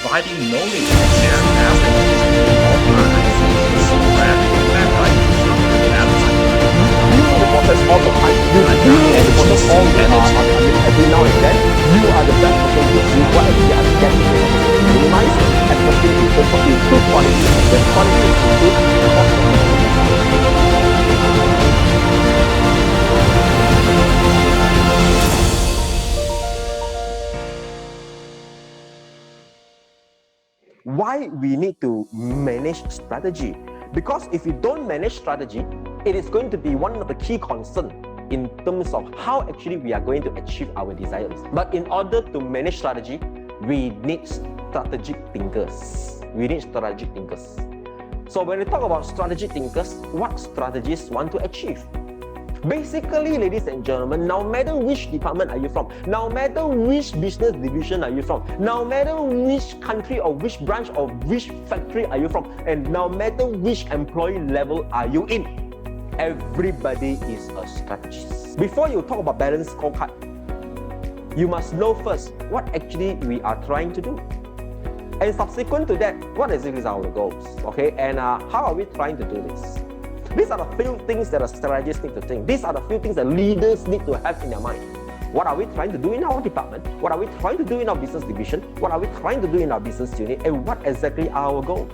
providing knowledge and sharing messages of organizations where impact right You know the process all the time. You know the process all the every now and then. You are the best person to see what actually are the gaps that you're supposed to minimize, especially in terms of improved quality. When quality is improved, cost of why we need to manage strategy. Because if you don't manage strategy, it is going to be one of the key concerns in terms of how actually we are going to achieve our desires. But in order to manage strategy, we need strategic thinkers. So when we talk about strategic thinkers, what strategists want to achieve? Basically, ladies and gentlemen, no matter which department are you from, no matter which business division are you from, no matter which country or which branch or which factory are you from, and no matter which employee level are you in, everybody is a strategist. Before you talk about balanced scorecard, you must know first what actually we are trying to do. And subsequent to that, what is our goals? Okay, and how are we trying to do this? These are the few things that a strategist need to think. These are the few things that leaders need to have in their mind. What are we trying to do in our department? What are we trying to do in our business division? What are we trying to do in our business unit? And what exactly are our goals?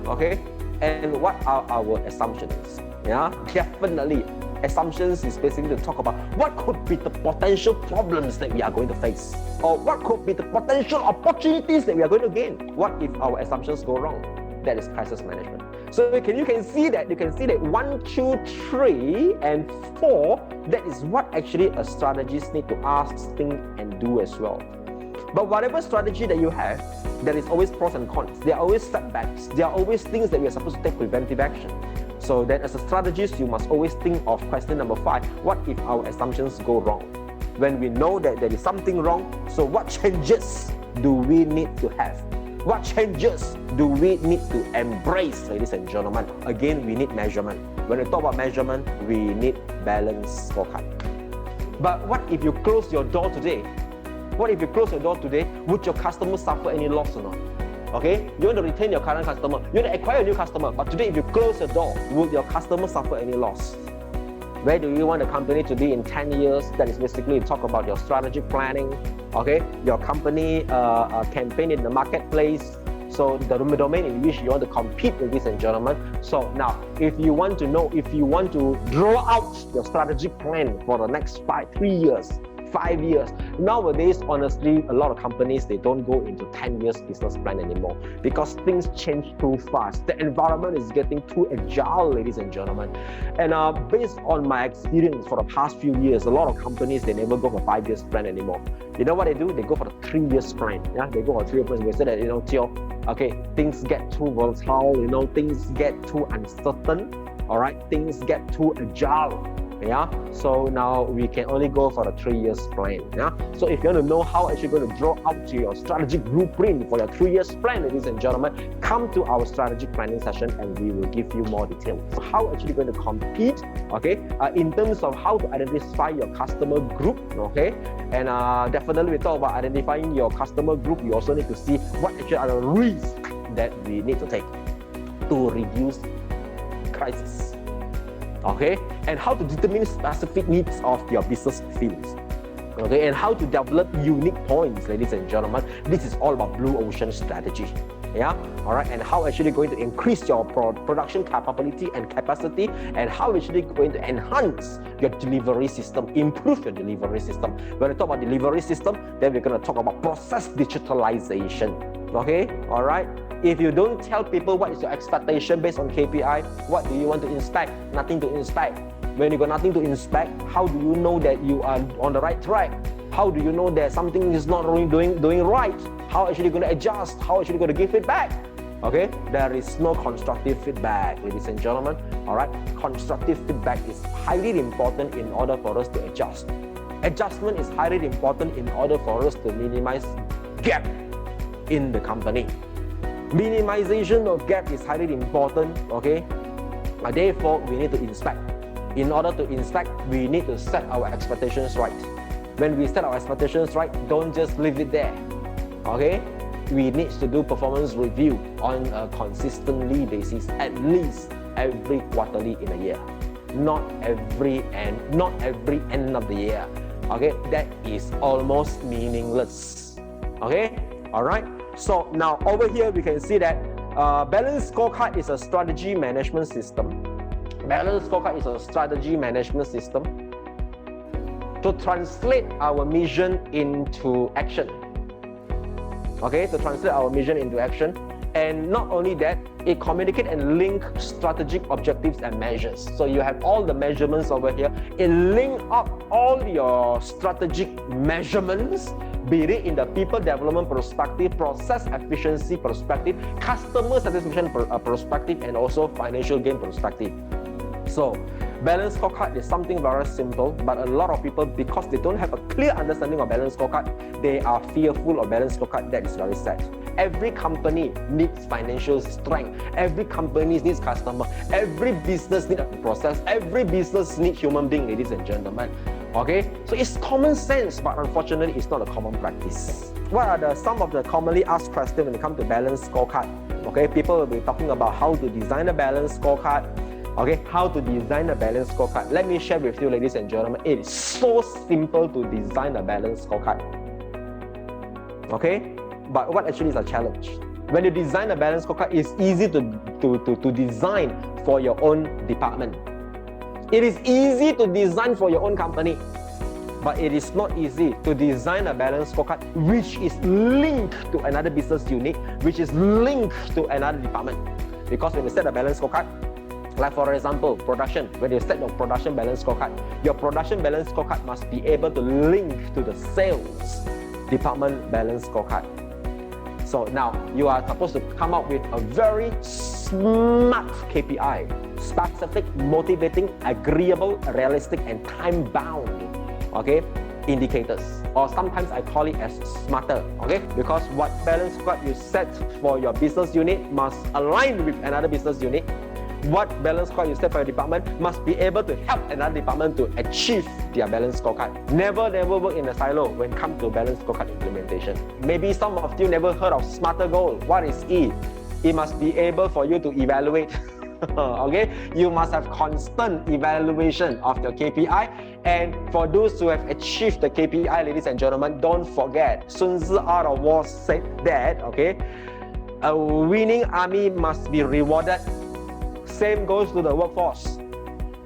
Okay? And what are our assumptions? Yeah, definitely. Assumptions is basically to talk about what could be the potential problems that we are going to face, or what could be the potential opportunities that we are going to gain. What if our assumptions go wrong? That is crisis management. So you can see that 1, 2, 3, and 4. That is what actually a strategist need to ask, think, and do as well. But whatever strategy that you have, there is always pros and cons. There are always setbacks. There are always things that we are supposed to take preventive action. So then, as a strategist, you must always think of question number 5: what if our assumptions go wrong? When we know that there is something wrong, so what changes do we need to have? What changes do we need to embrace, ladies and gentlemen? Again, we need measurement. When we talk about measurement, we need balanced scorecard. But what if you close your door today? Would your customer suffer any loss or not? Okay, you want to retain your current customer, you want to acquire a new customer, but today if you close your door, will your customer suffer any loss? Where do you want the company to be in 10 years? That is basically talk about your strategic planning, okay? Your company campaign in the marketplace. So the domain in which you want to compete, ladies and gentlemen. So now, if you want to draw out your strategic plan for the next 3 years, 5 years. Nowadays, honestly, a lot of companies, they don't go into 10 years business plan anymore because things change too fast. The environment is getting too agile, ladies and gentlemen. And based on my experience for the past few years, a lot of companies, they never go for 5 years plan anymore. You know what they do? They go for the 3 years plan. Yeah, they go for 3 years plan. They say that, Teo, okay, things get too volatile, things get too uncertain, all right, things get too agile. Yeah, so now we can only go for the 3 years plan. Yeah, so if you want to know how actually going to draw out your strategic blueprint for your 3 years plan, ladies and gentlemen, come to our strategic planning session and we will give you more details. So how actually going to compete, okay, in terms of how to identify your customer group, okay, and definitely we talk about identifying your customer group. You also need to see what actually are the risks that we need to take to reduce crisis. Okay, and how to determine specific needs of your business fields. Okay, and how to develop unique points, ladies and gentlemen. This is all about blue ocean strategy. Yeah, all right, and how actually going to increase your production capability and capacity, and how actually going to enhance your delivery system, improve your delivery system. When we talk about delivery system, then we're going to talk about process digitalization. Okay, all right. If you don't tell people what is your expectation based on KPI, what do you want to inspect? Nothing to inspect. When you got nothing to inspect, how do you know that you are on the right track? How do you know that something is not really doing right? How actually going to adjust? How actually going to give feedback? Okay, there is no constructive feedback, ladies and gentlemen. All right, constructive feedback is highly important in order for us to adjust. Adjustment is highly important in order for us to minimize gap in the company. Minimization of gap is highly important, okay? Therefore, we need to inspect. In order to inspect, we need to set our expectations right. When we set our expectations right, don't just leave it there, okay? we need to do performance review on a consistently basis, at least every quarterly in a year. Not every end of the year. Okay, that is almost meaningless. Okay, all right. So now over here we can see that Balanced Scorecard is a strategy management system. Balanced Scorecard is a strategy management system to translate our mission into action. Okay, to translate our mission into action. And not only that, it communicates and link strategic objectives and measures. So you have all the measurements over here. It link up all your strategic measurements, be it in the people development perspective, process efficiency perspective, customer satisfaction perspective, and also financial gain perspective. So Balanced Scorecard is something very simple, but a lot of people, because they don't have a clear understanding of Balanced Scorecard, they are fearful of Balanced Scorecard. That is very sad. Every company needs financial strength. Every company needs customer. Every business needs a process. Every business needs human being, ladies and gentlemen. Okay, so it's common sense, but unfortunately, it's not a common practice. What are some of the commonly asked questions when it comes to Balanced Scorecard? Okay, people will be talking about how to design a Balanced Scorecard. Okay, how to design a Balanced Scorecard. Let me share with you, ladies and gentlemen, it is so simple to design a Balanced Scorecard. Okay, but what actually is a challenge? When you design a Balanced Scorecard, it's easy to design for your own department. It is easy to design for your own company, but it is not easy to design a Balanced Scorecard which is linked to another business unit, which is linked to another department. Because when you set a Balanced Scorecard, like for example, production, when you set your production Balanced Scorecard, your production Balanced Scorecard must be able to link to the sales department Balanced Scorecard. So now you are supposed to come up with a very smart KPI, specific, motivating, agreeable, realistic, and time-bound, okay, indicators. Or sometimes I call it as smarter, okay? Because what Balanced Scorecard you set for your business unit must align with another business unit. What Balanced Scorecard you set for your department must be able to help another department to achieve their Balanced Scorecard. Never work in a silo when it comes to Balanced Scorecard implementation. Maybe some of you never heard of Smarter Goal. What is E? It must be able for you to evaluate. Okay, you must have constant evaluation of your KPI. And for those who have achieved the KPI, ladies and gentlemen, don't forget, Sun Tzu Art of War said that, okay, a winning army must be rewarded. Same goes to the workforce.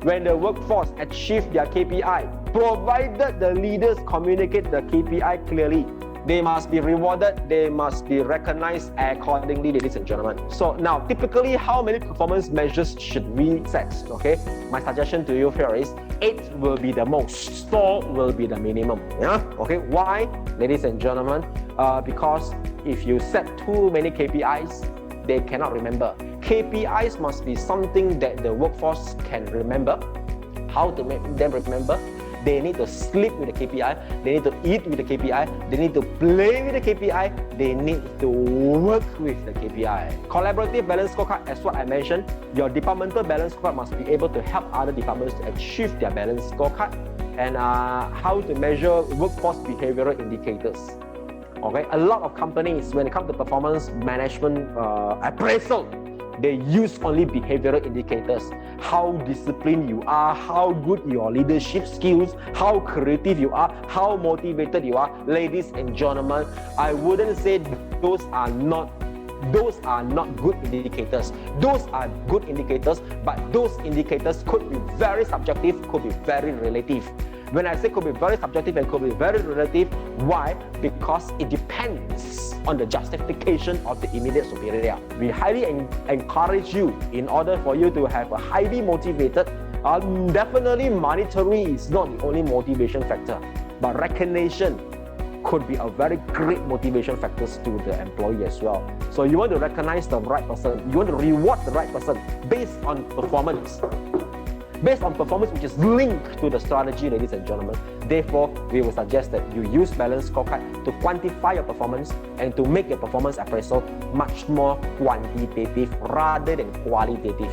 When the workforce achieve their KPI, provided the leaders communicate the KPI clearly, they must be rewarded, they must be recognized accordingly, ladies and gentlemen. So now, typically, how many performance measures should we set? Okay, my suggestion to you here is 8 will be the most, 4 will be the minimum. Yeah. Okay. Why, ladies and gentlemen? Because if you set too many KPIs, they cannot remember. KPIs must be something that the workforce can remember. How to make them remember? They need to sleep with the KPI, they need to eat with the KPI, they need to play with the KPI, they need to work with the KPI. Collaborative Balanced Scorecard, as what I mentioned, your departmental Balanced Scorecard must be able to help other departments to achieve their Balanced Scorecard, and how to measure workforce behavioral indicators. Okay, a lot of companies, when it comes to performance management appraisal, they use only behavioral indicators. How disciplined you are, how good your leadership skills, how creative you are, how motivated you are. Ladies and gentlemen, I wouldn't say those are not good indicators. Those are good indicators, but those indicators could be very subjective, could be very relative. When I say could be very subjective and could be very relative, why? Because it depends on the justification of the immediate superior. We highly encourage you, in order for you to have a highly motivated, definitely monetary is not the only motivation factor, but recognition could be a very great motivation factor to the employee as well. So you want to recognize the right person, you want to reward the right person based on performance. Based on performance which is linked to the strategy, ladies and gentlemen. Therefore, we will suggest that you use Balanced Scorecard to quantify your performance and to make your performance appraisal much more quantitative rather than qualitative.